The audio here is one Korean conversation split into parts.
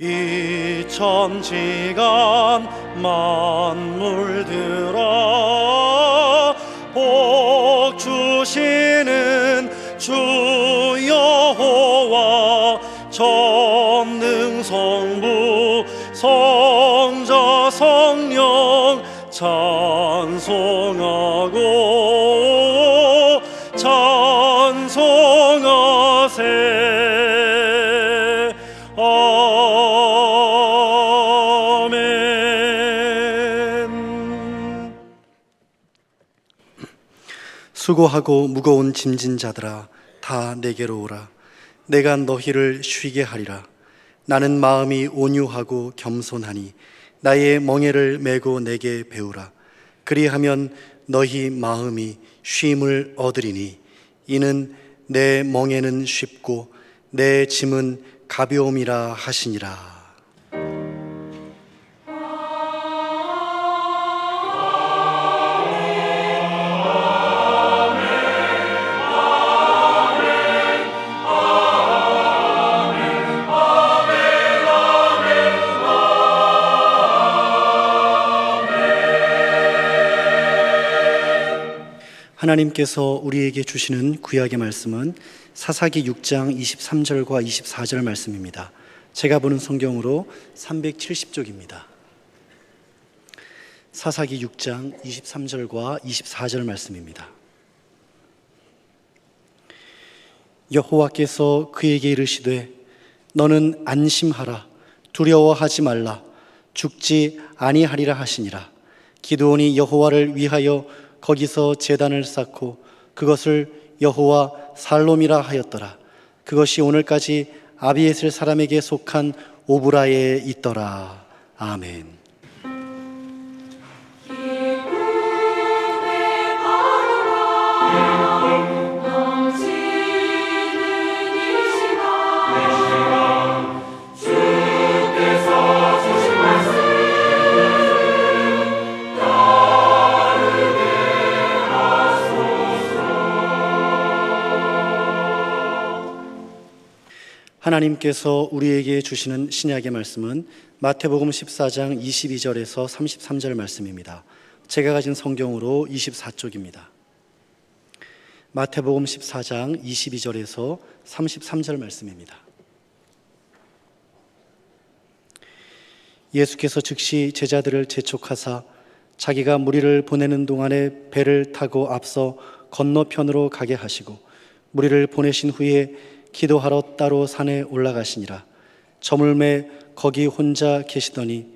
이 천지간 만물들아 복 주시는 주 여호와 전능성부 성자 성령 찬송하고 찬송하세. 아멘. 수고하고 무거운 짐진 자들아 다 내게로 오라. 내가 너희를 쉬게 하리라. 나는 마음이 온유하고 겸손하니 나의 멍에를 메고 내게 배우라. 그리하면 너희 마음이 쉼을 얻으리니 이는 내 멍에는 쉽고 내 짐은 가벼움이라 하시니라. 하나님께서 우리에게 주시는 구약의 말씀은 사사기 6장 23절과 24절 말씀입니다. 제가 보는 성경으로 370쪽입니다. 사사기 6장 23절과 24절 말씀입니다. 여호와께서 그에게 이르시되 너는 안심하라. 두려워하지 말라. 죽지 아니하리라 하시니라. 기드온이 여호와를 위하여 거기서 제단을 쌓고 그것을 여호와 살롬이라 하였더라. 그것이 오늘까지 아비에셀 사람에게 속한 오브라에 있더라. 아멘. 하나님께서 우리에게 주시는 신약의 말씀은 마태복음 14장 22절에서 33절 말씀입니다. 제가 가진 성경으로 24쪽입니다. 마태복음 14장 22절에서 33절 말씀입니다. 예수께서 즉시 제자들을 재촉하사 자기가 무리를 보내는 동안에 배를 타고 앞서 건너편으로 가게 하시고 무리를 보내신 후에 기도하러 따로 산에 올라가시니라. 저물매 거기 혼자 계시더니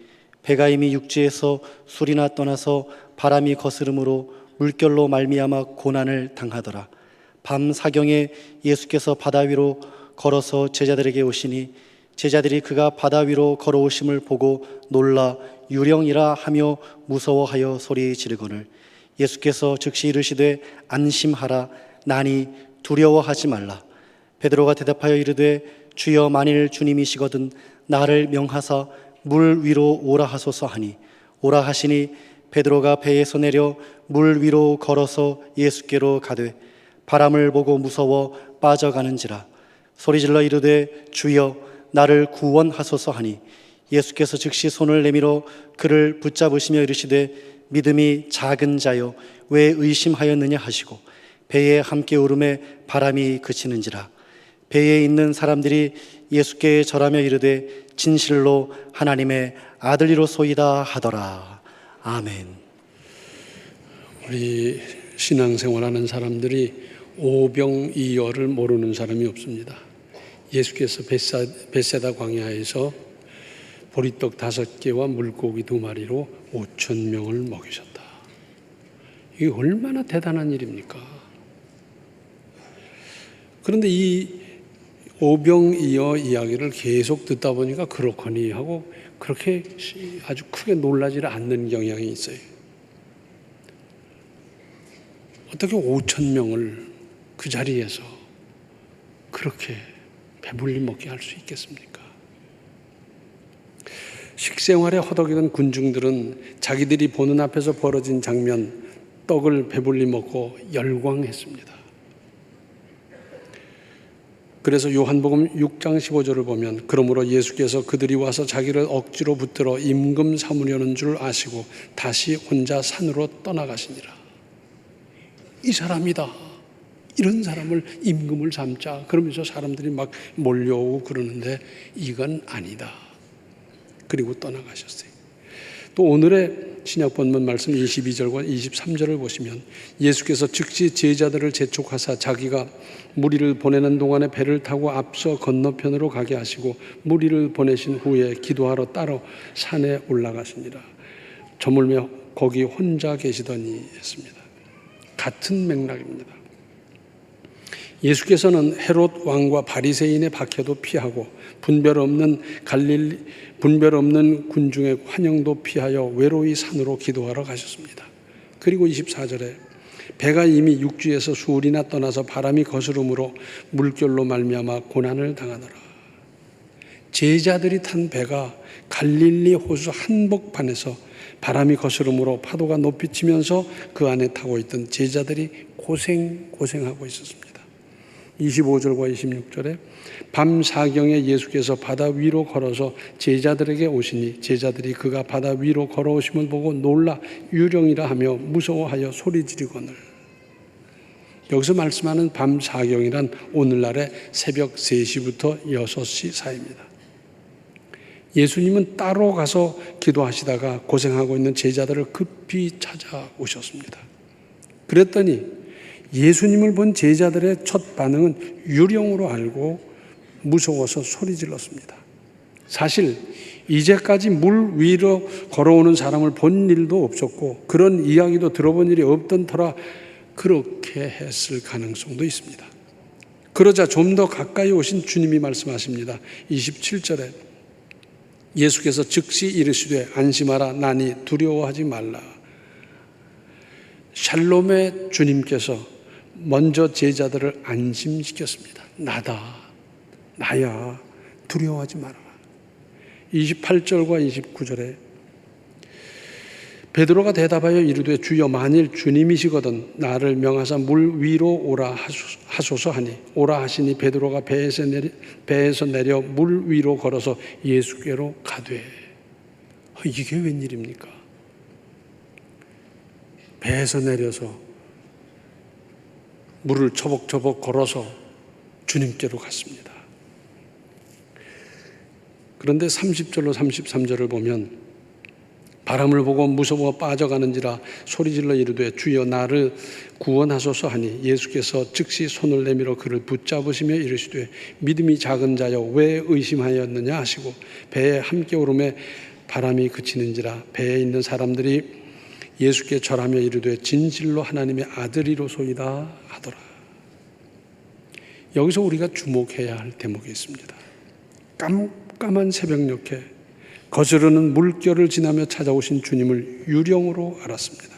배가 이미 육지에서 술이나 떠나서 바람이 거스름으로 물결로 말미암아 고난을 당하더라. 밤 사경에 예수께서 바다 위로 걸어서 제자들에게 오시니 제자들이 그가 바다 위로 걸어오심을 보고 놀라 유령이라 하며 무서워하여 소리 지르거늘 예수께서 즉시 이르시되 안심하라. 나니 두려워하지 말라. 베드로가 대답하여 이르되 주여 만일 주님이시거든 나를 명하사 물 위로 오라 하소서 하니 오라 하시니 베드로가 배에서 내려 물 위로 걸어서 예수께로 가되 바람을 보고 무서워 빠져가는지라 소리질러 이르되 주여 나를 구원하소서 하니 예수께서 즉시 손을 내밀어 그를 붙잡으시며 이르시되 믿음이 작은 자여 왜 의심하였느냐 하시고 배에 함께 오름에 바람이 그치는지라 배에 있는 사람들이 예수께 절하며 이르되 진실로 하나님의 아들이로소이다 하더라. 아멘. 우리 신앙생활하는 사람들이 오병이어를 모르는 사람이 없습니다. 예수께서 벳세다 광야에서 보리떡 5개와 물고기 2마리로 5,000명을 먹이셨다. 이게 얼마나 대단한 일입니까? 그런데 이 오병이어 이야기를 계속 듣다 보니까 그렇거니 하고 그렇게 아주 크게 놀라지 않는 경향이 있어요. 어떻게 5,000명을 그 자리에서 그렇게 배불리 먹게 할 수 있겠습니까? 식생활에 허덕이던 군중들은 자기들이 보는 앞에서 벌어진 장면, 떡을 배불리 먹고 열광했습니다. 그래서 요한복음 6장 15절을 보면 그러므로 예수께서 그들이 와서 자기를 억지로 붙들어 임금 삼으려는 줄 아시고 다시 혼자 산으로 떠나가시니라. 이 사람이다. 이런 사람을 임금을 삼자. 그러면서 사람들이 막 몰려오고 그러는데 이건 아니다. 그리고 떠나가셨어요. 또 오늘의 신약 본문 말씀 22절과 23절을 보시면 예수께서 즉시 제자들을 재촉하사 자기가 무리를 보내는 동안에 배를 타고 앞서 건너편으로 가게 하시고 무리를 보내신 후에 기도하러 따로 산에 올라가시니라. 저물며 거기 혼자 계시더니 했습니다. 같은 맥락입니다. 예수께서는 헤롯 왕과 바리새인의 박해도 피하고 분별 없는 군중의 환영도 피하여 외로이 산으로 기도하러 가셨습니다. 그리고 24절에 배가 이미 육지에서 수울이나 떠나서 바람이 거스름으로 물결로 말미암아 고난을 당하노라. 제자들이 탄 배가 갈릴리 호수 한복판에서 바람이 거스름으로 파도가 높이 치면서 그 안에 타고 있던 제자들이 고생하고 있었습니다. 25절과 26절에 밤 사경에 예수께서 바다 위로 걸어서 제자들에게 오시니 제자들이 그가 바다 위로 걸어오심을 보고 놀라 유령이라 하며 무서워하여 소리 지르거늘. 여기서 말씀하는 밤 사경이란 오늘날의 새벽 3시부터 6시 사이입니다. 예수님은 따로 가서 기도하시다가 고생하고 있는 제자들을 급히 찾아오셨습니다. 그랬더니 예수님을 본 제자들의 첫 반응은 유령으로 알고 무서워서 소리 질렀습니다. 사실 이제까지 물 위로 걸어오는 사람을 본 일도 없었고 그런 이야기도 들어본 일이 없던 터라 그렇게 했을 가능성도 있습니다. 그러자 좀 더 가까이 오신 주님이 말씀하십니다. 27절에 예수께서 즉시 이르시되 안심하라 나니 두려워하지 말라. 샬롬의 주님께서 먼저 제자들을 안심시켰습니다. 나야 두려워하지 말아라. 28절과 29절에 베드로가 대답하여 이르되 주여 만일 주님이시거든 나를 명하사 물 위로 오라 하소서 하니 오라 하시니 베드로가 배에서 내려 물 위로 걸어서 예수께로 가되. 이게 웬일입니까? 배에서 내려서 물을 처벅처벅 걸어서 주님께로 갔습니다. 그런데 30절로 33절을 보면 바람을 보고 무서워 빠져가는지라 소리질러 이르되 주여 나를 구원하소서 하니 예수께서 즉시 손을 내밀어 그를 붙잡으시며 이르시되 믿음이 작은 자여 왜 의심하였느냐 하시고 배에 함께 오르매 바람이 그치는지라 배에 있는 사람들이 예수께 절하며 이르되 진실로 하나님의 아들이로소이다 하더라. 여기서 우리가 주목해야 할 대목이 있습니다. 깜깜한 새벽녘에 거스르는 물결을 지나며 찾아오신 주님을 유령으로 알았습니다.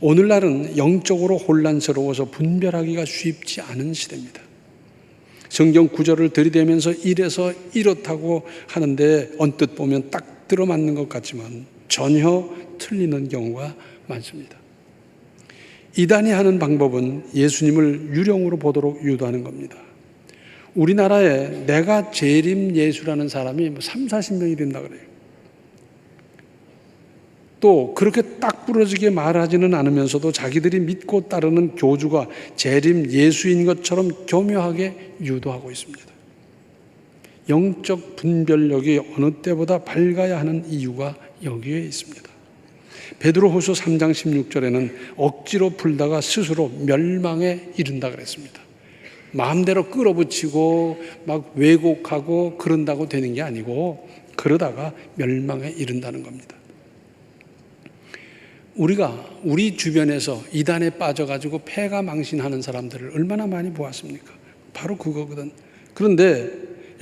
오늘날은 영적으로 혼란스러워서 분별하기가 쉽지 않은 시대입니다. 성경 구절을 들이대면서 이래서 이렇다고 하는데 언뜻 보면 딱 들어맞는 것 같지만 전혀 틀리는 경우가 많습니다. 이단이 하는 방법은 예수님을 유령으로 보도록 유도하는 겁니다. 우리나라에 내가 재림 예수라는 사람이 3, 40명이 된다 그래요. 또 그렇게 딱 부러지게 말하지는 않으면서도 자기들이 믿고 따르는 교주가 재림 예수인 것처럼 교묘하게 유도하고 있습니다. 영적 분별력이 어느 때보다 밝아야 하는 이유가 여기에 있습니다. 베드로후서 3장 16절에는 억지로 풀다가 스스로 멸망에 이른다 그랬습니다. 마음대로 끌어붙이고 막 왜곡하고 그런다고 되는 게 아니고 그러다가 멸망에 이른다는 겁니다. 우리가 우리 주변에서 이단에 빠져가지고 패가 망신하는 사람들을 얼마나 많이 보았습니까? 바로 그거거든. 그런데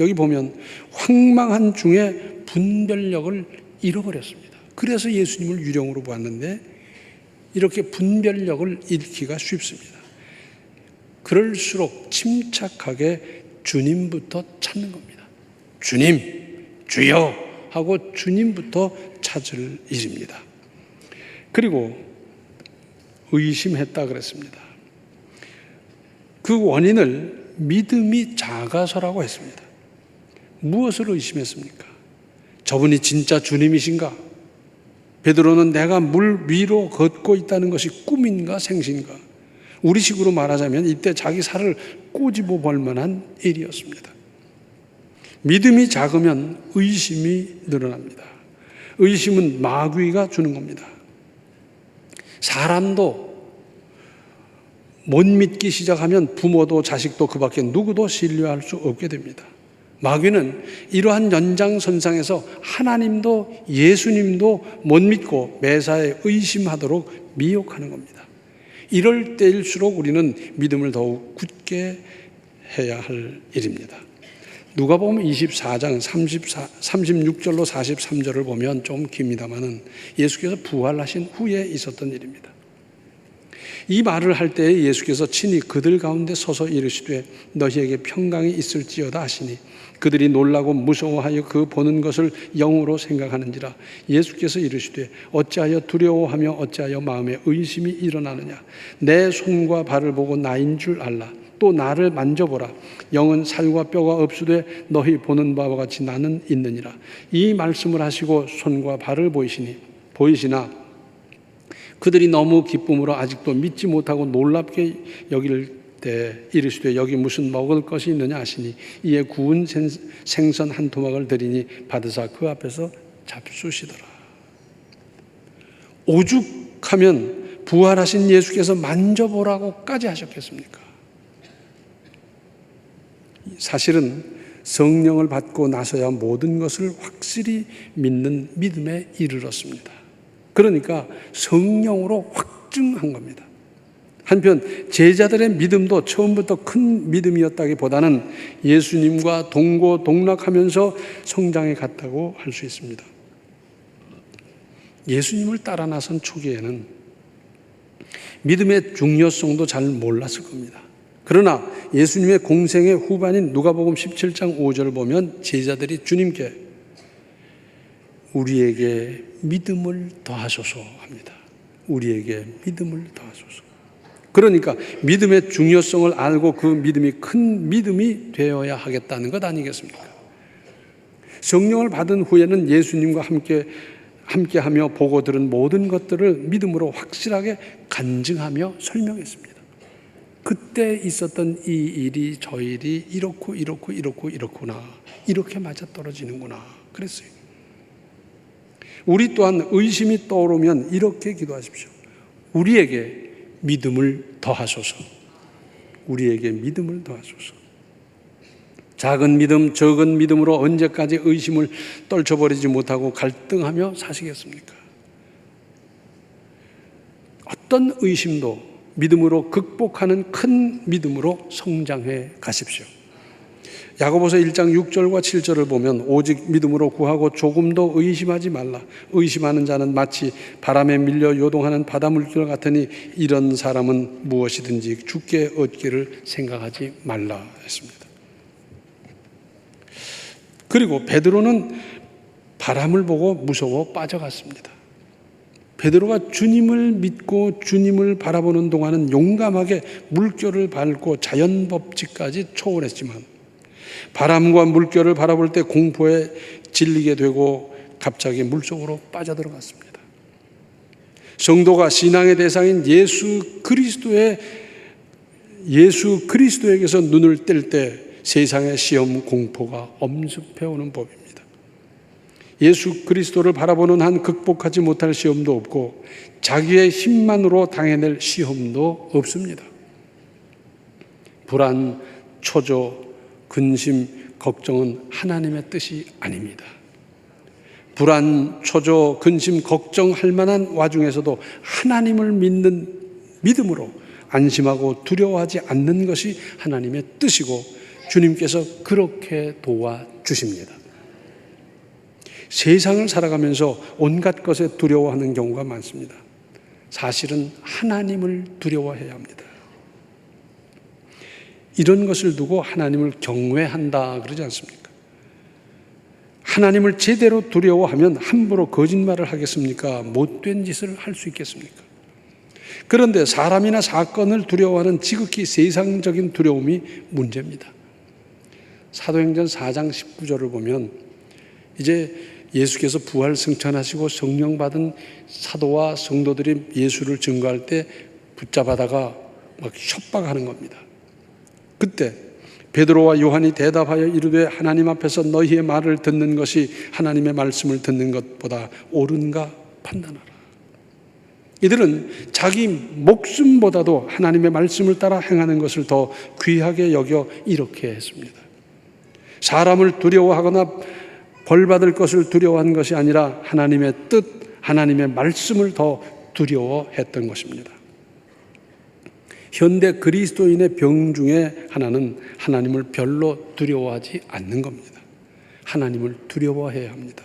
여기 보면 황망한 중에 분별력을 잃어버렸습니다. 그래서 예수님을 유령으로 보았는데 이렇게 분별력을 잃기가 쉽습니다. 그럴수록 침착하게 주님부터 찾는 겁니다. 주님, 주여 하고 주님부터 찾을 일입니다. 그리고 의심했다 그랬습니다. 그 원인을 믿음이 작아서라고 했습니다. 무엇을 의심했습니까? 저분이 진짜 주님이신가? 베드로는 내가 물 위로 걷고 있다는 것이 꿈인가 생신가? 우리식으로 말하자면 이때 자기 살을 꼬집어 볼 만한 일이었습니다. 믿음이 작으면 의심이 늘어납니다. 의심은 마귀가 주는 겁니다. 사람도 못 믿기 시작하면 부모도 자식도 그 밖에 누구도 신뢰할 수 없게 됩니다. 마귀는 이러한 연장선상에서 하나님도 예수님도 못 믿고 매사에 의심하도록 미혹하는 겁니다. 이럴 때일수록 우리는 믿음을 더욱 굳게 해야 할 일입니다. 누가복음 24장 36절로 43절을 보면 좀 깁니다마는 예수께서 부활하신 후에 있었던 일입니다. 이 말을 할 때에 예수께서 친히 그들 가운데 서서 이르시되 너희에게 평강이 있을지어다 하시니 그들이 놀라고 무서워하여 그 보는 것을 영으로 생각하는지라. 예수께서 이르시되 어찌하여 두려워하며 어찌하여 마음에 의심이 일어나느냐. 내 손과 발을 보고 나인 줄 알라. 또 나를 만져보라. 영은 살과 뼈가 없으되 너희 보는 바와 같이 나는 있느니라. 이 말씀을 하시고 손과 발을 보이시나 그들이 너무 기쁨으로 아직도 믿지 못하고 놀랍게 여길 때 이르시되 여기 무슨 먹을 것이 있느냐 하시니 이에 구운 생선 한 토막을 드리니 받으사 그 앞에서 잡수시더라. 오죽하면 부활하신 예수께서 만져보라고까지 하셨겠습니까? 사실은 성령을 받고 나서야 모든 것을 확실히 믿는 믿음에 이르렀습니다. 그러니까 성령으로 확증한 겁니다. 한편 제자들의 믿음도 처음부터 큰 믿음이었다기보다는 예수님과 동고동락하면서 성장해 갔다고 할 수 있습니다. 예수님을 따라 나선 초기에는 믿음의 중요성도 잘 몰랐을 겁니다. 그러나 예수님의 공생의 후반인 누가복음 17장 5절을 보면 제자들이 주님께 우리에게 믿음을 더하소서 합니다. 우리에게 믿음을 더하소서. 그러니까 믿음의 중요성을 알고 그 믿음이 큰 믿음이 되어야 하겠다는 것 아니겠습니까? 성령을 받은 후에는 예수님과 함께하며 보고 들은 모든 것들을 믿음으로 확실하게 간증하며 설명했습니다. 그때 있었던 이 일이 저 일이 이렇구나 이렇게 맞아떨어지는구나 그랬어요. 우리 또한 의심이 떠오르면 이렇게 기도하십시오. 우리에게 믿음을 더하소서. 우리에게 믿음을 더하소서. 작은 믿음, 적은 믿음으로 언제까지 의심을 떨쳐버리지 못하고 갈등하며 사시겠습니까? 어떤 의심도 믿음으로 극복하는 큰 믿음으로 성장해 가십시오. 야고보서 1장 6절과 7절을 보면 오직 믿음으로 구하고 조금도 의심하지 말라. 의심하는 자는 마치 바람에 밀려 요동하는 바닷물결 같으니 이런 사람은 무엇이든지 죽게 얻기를 생각하지 말라 했습니다. 그리고 베드로는 바람을 보고 무서워 빠져갔습니다. 베드로가 주님을 믿고 주님을 바라보는 동안은 용감하게 물결을 밟고 자연법칙까지 초월했지만 바람과 물결을 바라볼 때 공포에 질리게 되고 갑자기 물속으로 빠져들어갔습니다. 성도가 신앙의 대상인 예수 그리스도에게서 눈을 뗄 때 세상의 시험 공포가 엄습해오는 법입니다. 예수 그리스도를 바라보는 한 극복하지 못할 시험도 없고 자기의 힘만으로 당해낼 시험도 없습니다. 불안, 초조, 근심, 걱정은 하나님의 뜻이 아닙니다. 불안, 초조, 근심, 걱정할 만한 와중에서도 하나님을 믿는 믿음으로 안심하고 두려워하지 않는 것이 하나님의 뜻이고 주님께서 그렇게 도와주십니다. 세상을 살아가면서 온갖 것에 두려워하는 경우가 많습니다. 사실은 하나님을 두려워해야 합니다. 이런 것을 두고 하나님을 경외한다 그러지 않습니까? 하나님을 제대로 두려워하면 함부로 거짓말을 하겠습니까? 못된 짓을 할 수 있겠습니까? 그런데 사람이나 사건을 두려워하는 지극히 세상적인 두려움이 문제입니다. 사도행전 4장 19절을 보면 이제 예수께서 부활 승천하시고 성령 받은 사도와 성도들이 예수를 증거할 때 붙잡아다가 막 협박하는 겁니다. 그때 베드로와 요한이 대답하여 이르되 하나님 앞에서 너희의 말을 듣는 것이 하나님의 말씀을 듣는 것보다 옳은가 판단하라. 이들은 자기 목숨보다도 하나님의 말씀을 따라 행하는 것을 더 귀하게 여겨 이렇게 했습니다. 사람을 두려워하거나 벌받을 것을 두려워한 것이 아니라 하나님의 뜻, 하나님의 말씀을 더 두려워했던 것입니다. 현대 그리스도인의 병 중에 하나는 하나님을 별로 두려워하지 않는 겁니다. 하나님을 두려워해야 합니다.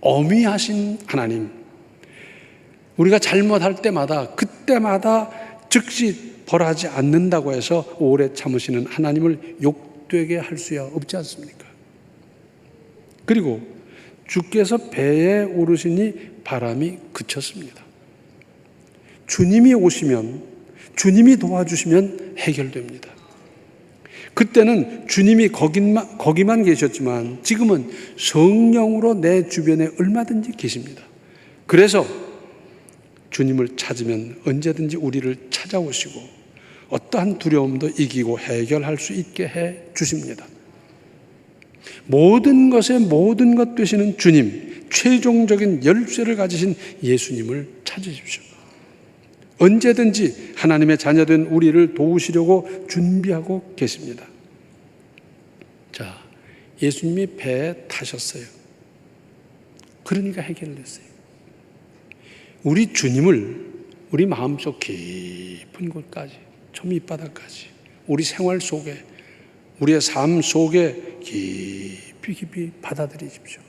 어미하신 하나님, 우리가 잘못할 때마다 그때마다 즉시 벌하지 않는다고 해서 오래 참으시는 하나님을 욕되게 할 수야 없지 않습니까? 그리고 주께서 배에 오르시니 바람이 그쳤습니다. 주님이 오시면, 주님이 도와주시면 해결됩니다. 그때는 주님이 거기만 계셨지만 지금은 성령으로 내 주변에 얼마든지 계십니다. 그래서 주님을 찾으면 언제든지 우리를 찾아오시고 어떠한 두려움도 이기고 해결할 수 있게 해 주십니다. 모든 것의 모든 것 되시는 주님, 최종적인 열쇠를 가지신 예수님을 찾으십시오. 언제든지 하나님의 자녀된 우리를 도우시려고 준비하고 계십니다. 자, 예수님이 배에 타셨어요. 그러니까 해결됐어요. 우리 주님을 우리 마음속 깊은 곳까지, 저 밑바닥까지, 우리 생활 속에, 우리의 삶 속에 깊이 받아들이십시오.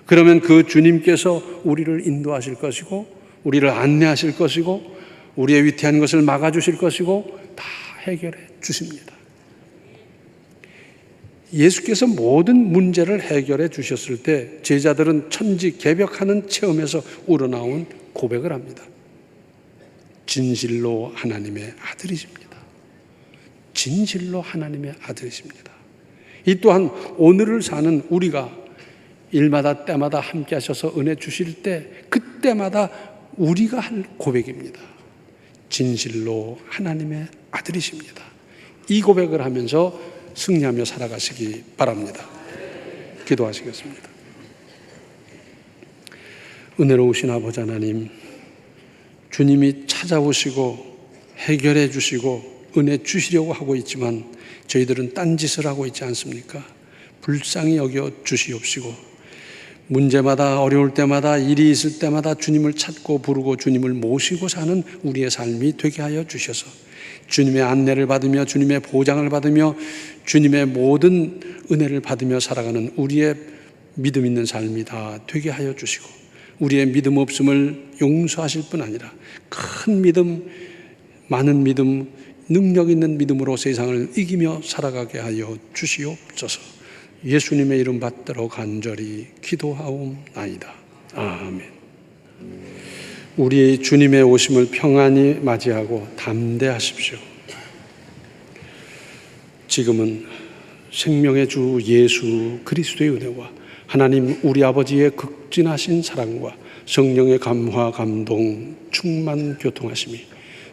그러면 그 주님께서 우리를 인도하실 것이고, 우리를 안내하실 것이고, 우리의 위태한 것을 막아주실 것이고 다 해결해 주십니다. 예수께서 모든 문제를 해결해 주셨을 때 제자들은 천지개벽하는 체험에서 우러나온 고백을 합니다. 진실로 하나님의 아들이십니다. 진실로 하나님의 아들이십니다. 이 또한 오늘을 사는 우리가 일마다 때마다 함께 하셔서 은혜 주실 때 그때마다 우리가 할 고백입니다. 진실로 하나님의 아들이십니다. 이 고백을 하면서 승리하며 살아가시기 바랍니다. 기도하시겠습니다. 은혜로우신 아버지 하나님, 주님이 찾아오시고 해결해 주시고 은혜 주시려고 하고 있지만 저희들은 딴짓을 하고 있지 않습니까? 불쌍히 여겨 주시옵시고 문제마다 어려울 때마다 일이 있을 때마다 주님을 찾고 부르고 주님을 모시고 사는 우리의 삶이 되게 하여 주셔서 주님의 안내를 받으며 주님의 보장을 받으며 주님의 모든 은혜를 받으며 살아가는 우리의 믿음 있는 삶이 다 되게 하여 주시고 우리의 믿음 없음을 용서하실 뿐 아니라 큰 믿음, 많은 믿음, 능력 있는 믿음으로 세상을 이기며 살아가게 하여 주시옵소서. 예수님의 이름 받들어 간절히 기도하옵나이다. 아멘. 우리 주님의 오심을 평안히 맞이하고 담대하십시오. 지금은 생명의 주 예수 그리스도의 은혜와 하나님 우리 아버지의 극진하신 사랑과 성령의 감화 감동 충만 교통하심이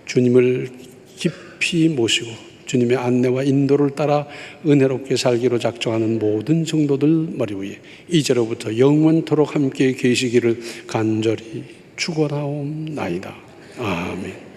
주님을 깊이 모시고 주님의 안내와 인도를 따라 은혜롭게 살기로 작정하는 모든 성도들 머리 위에 이제로부터 영원토록 함께 계시기를 간절히 축원하옵나이다. 아멘.